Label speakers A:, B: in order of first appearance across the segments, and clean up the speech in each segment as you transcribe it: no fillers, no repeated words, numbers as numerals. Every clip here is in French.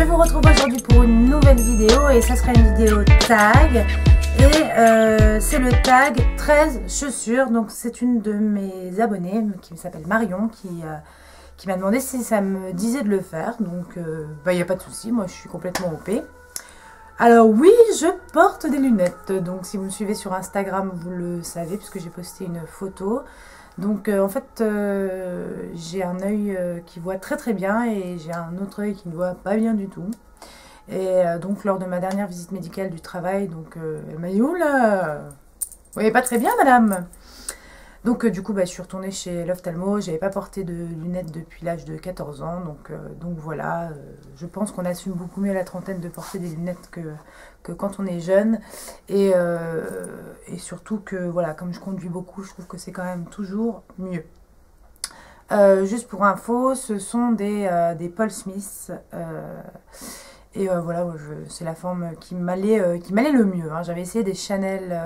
A: Je vous retrouve aujourd'hui pour une nouvelle vidéo et ça sera une vidéo tag et c'est le tag 13 chaussures. Donc c'est une de mes abonnées qui s'appelle Marion qui m'a demandé si ça me disait de le faire. Donc il n'y a pas de souci, moi je suis complètement OP. Alors oui, je porte des lunettes, donc si vous me suivez sur Instagram, vous le savez puisque j'ai posté une photo. Donc en fait, j'ai un œil qui voit très très bien et j'ai un autre œil qui ne voit pas bien du tout. Et donc lors de ma dernière visite médicale du travail, donc elle m'a dit « Oula, vous voyez pas très bien madame !» Donc du coup, je suis retournée chez l'ophtalmo, j'avais pas porté de lunettes depuis l'âge de 14 ans, donc voilà, je pense qu'on assume beaucoup mieux à la trentaine de porter des lunettes que quand on est jeune, et surtout que, voilà, comme je conduis beaucoup, je trouve que c'est quand même toujours mieux. Juste pour info, ce sont des Paul Smith, et voilà, c'est la forme qui m'allait le mieux, hein. J'avais essayé des Chanel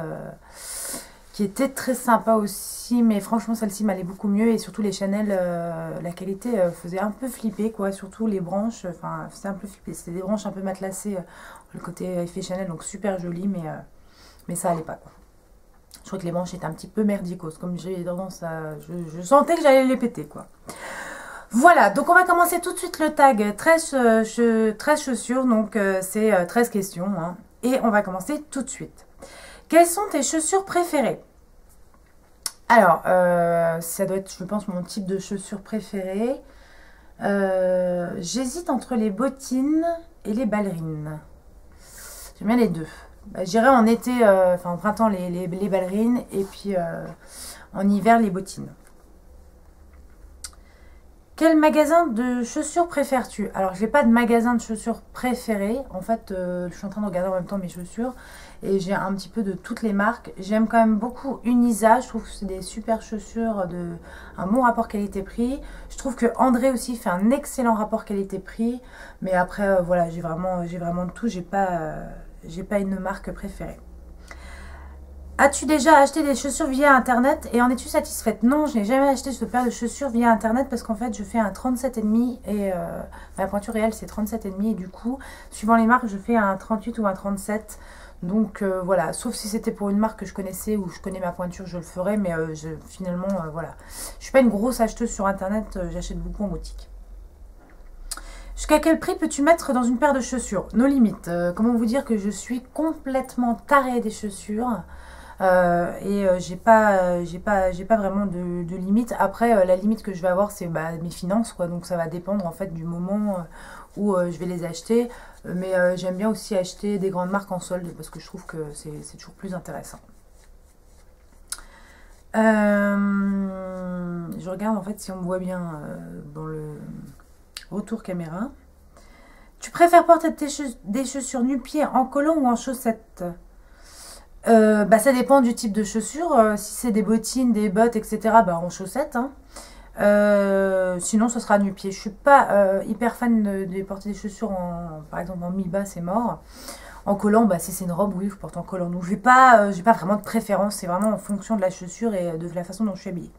A: qui étaient très sympas aussi, mais franchement celle-ci m'allait beaucoup mieux, et surtout les Chanel, la qualité faisait un peu flipper, quoi, surtout les branches, enfin c'était un peu flippé, c'était des branches un peu matelassées, le côté effet Chanel, donc super joli, mais ça allait pas, quoi. Je crois que les branches étaient un petit peu merdicos, comme j'ai tendance à... Je sentais que j'allais les péter, quoi. Voilà, donc on va commencer tout de suite le tag 13 chaussures, donc c'est 13 questions, hein, et on va commencer tout de suite. Quelles sont tes chaussures préférées? Alors, ça doit être, je pense, mon type de chaussures préférées. J'hésite entre les bottines et les ballerines. J'aime bien les deux. J'irai en été, enfin en printemps les ballerines et puis en hiver les bottines. Quel magasin de chaussures préfères-tu? Alors, je n'ai pas de magasin de chaussures préféré. En fait, je suis en train de regarder en même temps mes chaussures. Et j'ai un petit peu de toutes les marques. J'aime quand même beaucoup Unisa. Je trouve que c'est des super chaussures de un bon rapport qualité-prix. Je trouve que André aussi fait un excellent rapport qualité-prix. Mais après, voilà, j'ai vraiment de tout. J'ai pas une marque préférée. As-tu déjà acheté des chaussures via internet et en es-tu satisfaite? Non, je n'ai jamais acheté cette paire de chaussures via internet parce qu'en fait je fais un 37,5 et ma pointure réelle c'est 37,5 et du coup, suivant les marques, je fais un 38 ou un 37. Donc voilà, sauf si c'était pour une marque que je connaissais ou je connais ma pointure, je le ferais, mais finalement, voilà. Je suis pas une grosse acheteuse sur internet, j'achète beaucoup en boutique. Jusqu'à quel prix peux-tu mettre dans une paire de chaussures? Nos limites. Comment vous dire que je suis complètement tarée des chaussures. J'ai pas vraiment de limite. Après la limite que je vais avoir c'est mes finances, quoi, donc ça va dépendre en fait du moment où je vais les acheter, mais j'aime bien aussi acheter des grandes marques en solde parce que je trouve que c'est toujours plus intéressant. Je regarde en fait si on me voit bien dans le retour caméra. Tu préfères porter des chaussures nu-pieds en collant ou en chaussettes? Ça dépend du type de chaussures. Si c'est des bottines, des bottes, etc., en chaussettes. Hein. Sinon, ce sera nu-pied. Je suis pas hyper fan de porter des chaussures, par exemple en mi-bas, c'est mort. En collant, si c'est une robe, oui, je porte en collant. Donc, j'ai pas vraiment de préférence. C'est vraiment en fonction de la chaussure et de la façon dont je suis habillée.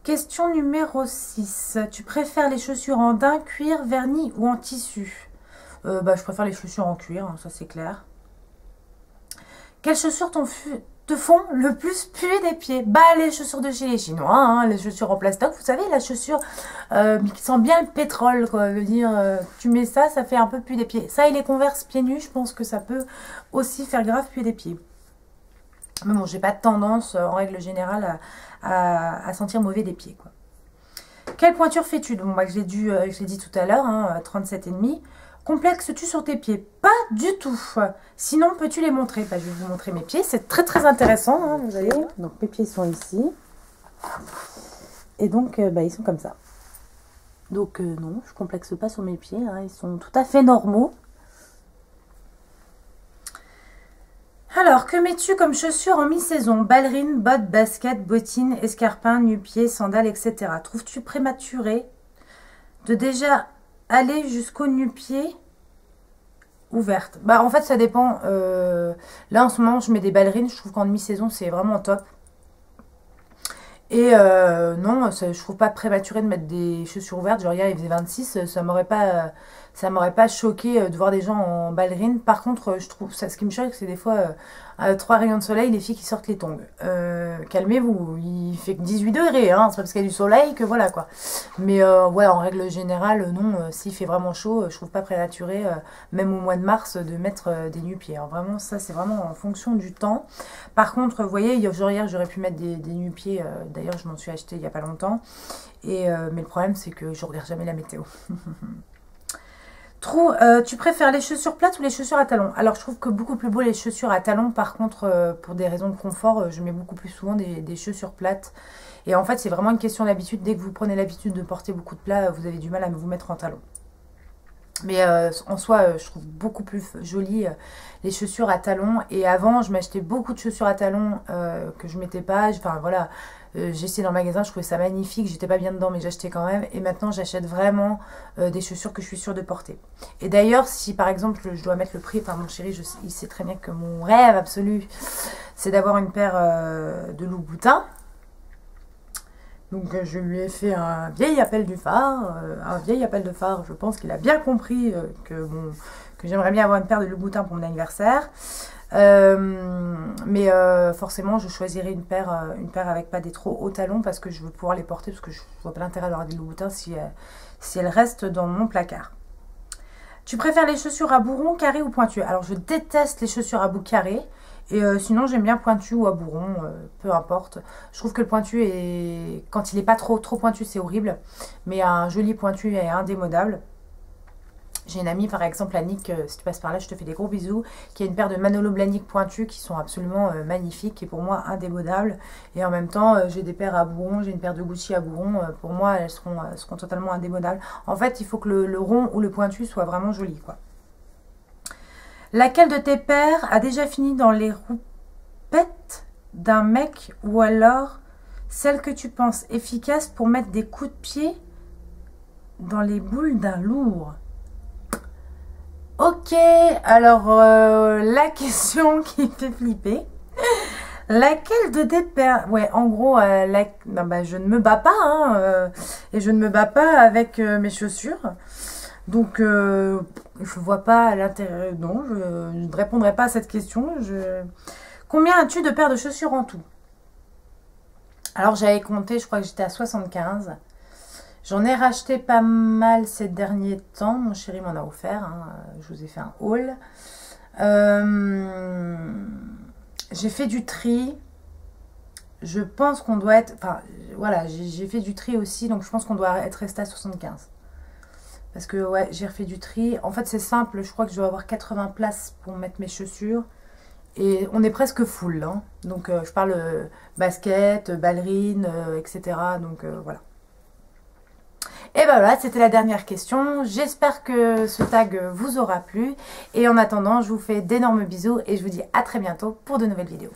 A: Question numéro 6. Tu préfères les chaussures en daim, cuir, vernis ou en tissu? Je préfère les chaussures en cuir, hein, ça c'est clair. Quelles chaussures te font le plus puer des pieds? Les chaussures de chez les Chinois, hein, les chaussures en plastoc. Vous savez, la chaussure qui sent bien le pétrole, quoi. Je veux dire, tu mets ça, ça fait un peu puer des pieds. Ça et les Converse pieds nus, je pense que ça peut aussi faire grave puer des pieds. Mais bon, j'ai pas de tendance, en règle générale, à sentir mauvais des pieds, quoi. Quelle pointure fais-tu? Donc, je l'ai dit tout à l'heure, hein, 37,5. Complexes-tu sur tes pieds? Pas du tout. Sinon, peux-tu les montrer? Je vais vous montrer mes pieds. C'est très très intéressant, hein, vous allez voir. Donc, mes pieds sont ici. Et donc, ils sont comme ça. Donc, non, je ne complexe pas sur mes pieds. Hein, ils sont tout à fait normaux. Alors, que mets-tu comme chaussures en mi-saison? Ballerines, bottes, baskets, bottines, escarpins, nu-pieds, sandales, etc. Trouves-tu prématuré de déjà aller jusqu'au nu-pied ouverte? En fait, ça dépend. Là, en ce moment, je mets des ballerines. Je trouve qu'en demi-saison, c'est vraiment top. Et non, je trouve pas prématuré de mettre des chaussures ouvertes. Genre hier il faisait 26, ça m'aurait pas choqué de voir des gens en ballerine. Par contre, je trouve ça, ce qui me choque, c'est des fois à 3 rayons de soleil, les filles qui sortent les tongs. Calmez-vous, il fait que 18 degrés, hein, c'est pas parce qu'il y a du soleil que voilà quoi. Mais ouais, en règle générale, non, s'il fait vraiment chaud, je trouve pas prématuré, même au mois de mars, de mettre des nu-pieds. Hein. Vraiment, ça c'est vraiment en fonction du temps. Par contre, vous voyez, hier j'aurais pu mettre des nu-pieds, d'ailleurs je m'en suis acheté il y a pas longtemps. Mais le problème c'est que je regarde jamais la météo. Tu préfères les chaussures plates ou les chaussures à talons? Alors je trouve que beaucoup plus beau les chaussures à talons. Par contre, pour des raisons de confort, je mets beaucoup plus souvent des chaussures plates. Et en fait, c'est vraiment une question d'habitude. Dès que vous prenez l'habitude de porter beaucoup de plats, vous avez du mal à vous mettre en talons. Mais en soi, je trouve beaucoup plus joli les chaussures à talons. Et avant, je m'achetais beaucoup de chaussures à talons que je mettais pas. Enfin voilà, j'ai essayé dans le magasin, je trouvais ça magnifique. J'étais pas bien dedans, mais j'achetais quand même. Et maintenant, j'achète vraiment des chaussures que je suis sûre de porter. Et d'ailleurs, si par exemple, je dois mettre le prix, enfin mon chéri, il sait très bien que mon rêve absolu, c'est d'avoir une paire de Louboutin. Donc je lui ai fait un vieil appel du phare, je pense qu'il a bien compris que j'aimerais bien avoir une paire de Louboutin pour mon anniversaire. Mais forcément je choisirais une paire avec pas des trop hauts talons parce que je veux pouvoir les porter, parce que je vois pas l'intérêt d'avoir des Louboutins si elles restent dans mon placard. Tu préfères les chaussures à bourron, carré ou pointu? Alors je déteste les chaussures à bout carré. Et sinon j'aime bien pointu ou à bourron, peu importe. Je trouve que le pointu, quand il n'est pas trop pointu, c'est horrible. Mais un joli pointu est indémodable. J'ai une amie par exemple, Annick, si tu passes par là, je te fais des gros bisous, qui a une paire de Manolo Blahnik pointus qui sont absolument magnifiques et pour moi indémodables. Et en même temps, j'ai des paires à bourron, j'ai une paire de Gucci à bourron, pour moi elles seront totalement indémodables. En fait, il faut que le rond ou le pointu soit vraiment joli, quoi. Laquelle de tes paires a déjà fini dans les roupettes d'un mec, ou alors celle que tu penses efficace pour mettre des coups de pied dans les boules d'un lourd? Ok, alors la question qui fait flipper. Laquelle de tes paires? Ouais, en gros, non, bah, je ne me bats pas, hein, et je ne me bats pas avec mes chaussures. Donc, je vois pas l'intérêt. Non, je ne répondrai pas à cette question. Combien as-tu de paires de chaussures en tout? Alors, j'avais compté, je crois que j'étais à 75. J'en ai racheté pas mal ces derniers temps. Mon chéri m'en a offert. Hein. Je vous ai fait un haul. J'ai fait du tri. Je pense qu'on doit être... Enfin, voilà, j'ai fait du tri aussi. Donc, je pense qu'on doit être resté à 75. Parce que ouais, j'ai refait du tri. En fait, c'est simple. Je crois que je dois avoir 80 places pour mettre mes chaussures. Et on est presque full. Hein. Donc, je parle basket, ballerine, etc. Donc, voilà. Et ben voilà, c'était la dernière question. J'espère que ce tag vous aura plu. Et en attendant, je vous fais d'énormes bisous. Et je vous dis à très bientôt pour de nouvelles vidéos.